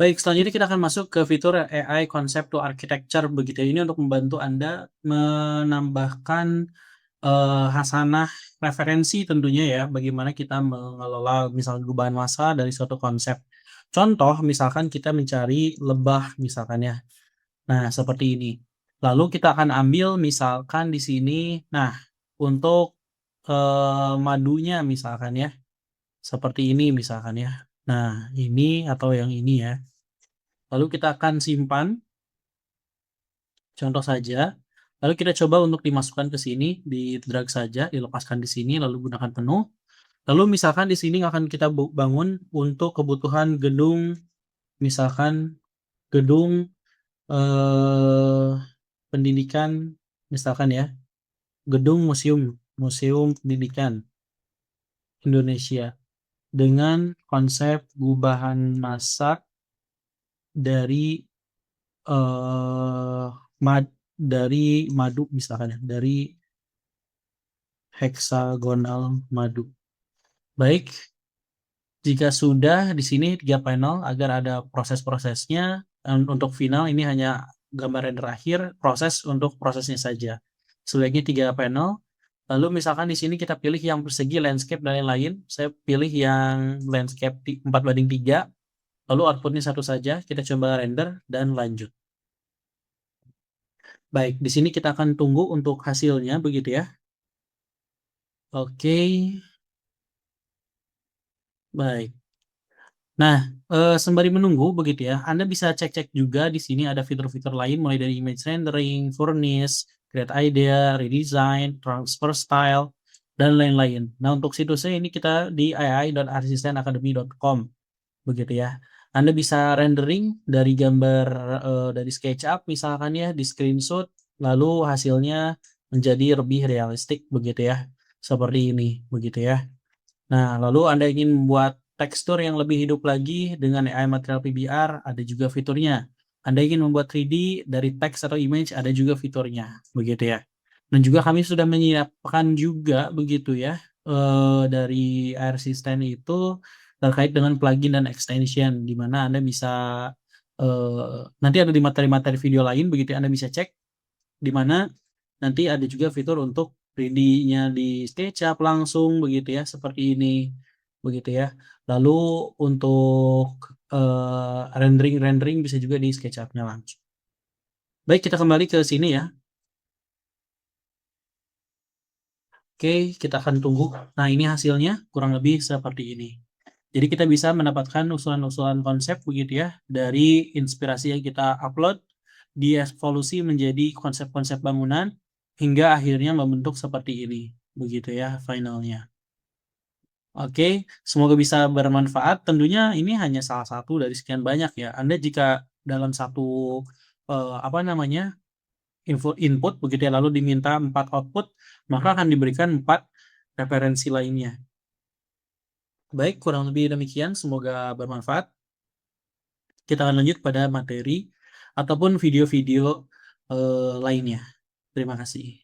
Baik, selanjutnya kita akan masuk ke fitur AI Concept to Architecture begitu ya. Ini untuk membantu Anda menambahkan, hasanah referensi tentunya ya, bagaimana kita mengelola misalnya perubahan massa dari suatu konsep. Contoh, misalkan kita mencari lebah misalkan ya. Nah, seperti ini. Lalu kita akan ambil misalkan di sini, nah untuk, madunya misalkan ya, seperti ini misalkan ya. Nah, ini atau yang ini ya. Lalu kita akan simpan, contoh saja, lalu kita coba untuk dimasukkan ke sini, di-drag saja, dilepaskan di sini, lalu gunakan penuh. Lalu misalkan di sini akan kita bangun untuk kebutuhan gedung, misalkan gedung, eee, pendidikan, misalkan ya, gedung museum, Museum Pendidikan Indonesia, dengan konsep gubahan masak dari, eee, mad dari madu misalkan ya, dari heksagonal madu. Baik, jika sudah di sini 3 panel agar ada proses-prosesnya, untuk final ini hanya gambar render akhir, proses untuk prosesnya saja. Sebaiknya 3 panel, lalu misalkan di sini kita pilih yang persegi, landscape, dan lain-lain. Saya pilih yang landscape 4:3, lalu output-nya 1 saja, kita coba render dan lanjut. Baik, di sini kita akan tunggu untuk hasilnya begitu ya. Oke, baik. Nah, sembari menunggu begitu ya, Anda bisa cek-cek juga di sini ada fitur-fitur lain mulai dari image rendering, furnish, create idea, redesign, transfer style, dan lain-lain. Nah, untuk situsnya ini kita di ai.arsistenacademy.com begitu ya. Anda bisa rendering dari gambar, dari SketchUp misalkan ya, di screenshot, lalu hasilnya menjadi lebih realistik begitu ya, seperti ini begitu ya. Nah, lalu Anda ingin membuat tekstur yang lebih hidup lagi dengan AI Material PBR, ada juga fiturnya. Anda ingin membuat 3D dari teks atau image, ada juga fiturnya, begitu ya. Dan juga kami sudah menyiapkan juga begitu ya, dari AI Assistant itu terkait dengan plugin dan extension, di mana Anda bisa, nanti ada di materi-materi video lain begitu ya, Anda bisa cek di mana nanti ada juga fitur untuk 3D-nya di SketchUp langsung begitu ya, seperti ini, begitu ya. Lalu untuk, rendering-rendering bisa juga di SketchUp-nya langsung. Baik, kita kembali ke sini ya. Oke, kita akan tunggu. Nah, ini hasilnya kurang lebih seperti ini. Jadi kita bisa mendapatkan usulan-usulan konsep begitu ya, dari inspirasi yang kita upload, dievolusi menjadi konsep-konsep bangunan, hingga akhirnya membentuk seperti ini, begitu ya finalnya. Oke, semoga bisa bermanfaat. Tentunya ini hanya salah satu dari sekian banyak ya. Anda jika dalam satu, apa namanya, input begitu ya, lalu diminta 4 output, maka akan diberikan 4 referensi lainnya. Baik, kurang lebih demikian, semoga bermanfaat. Kita akan lanjut pada materi ataupun video-video, lainnya. Terima kasih.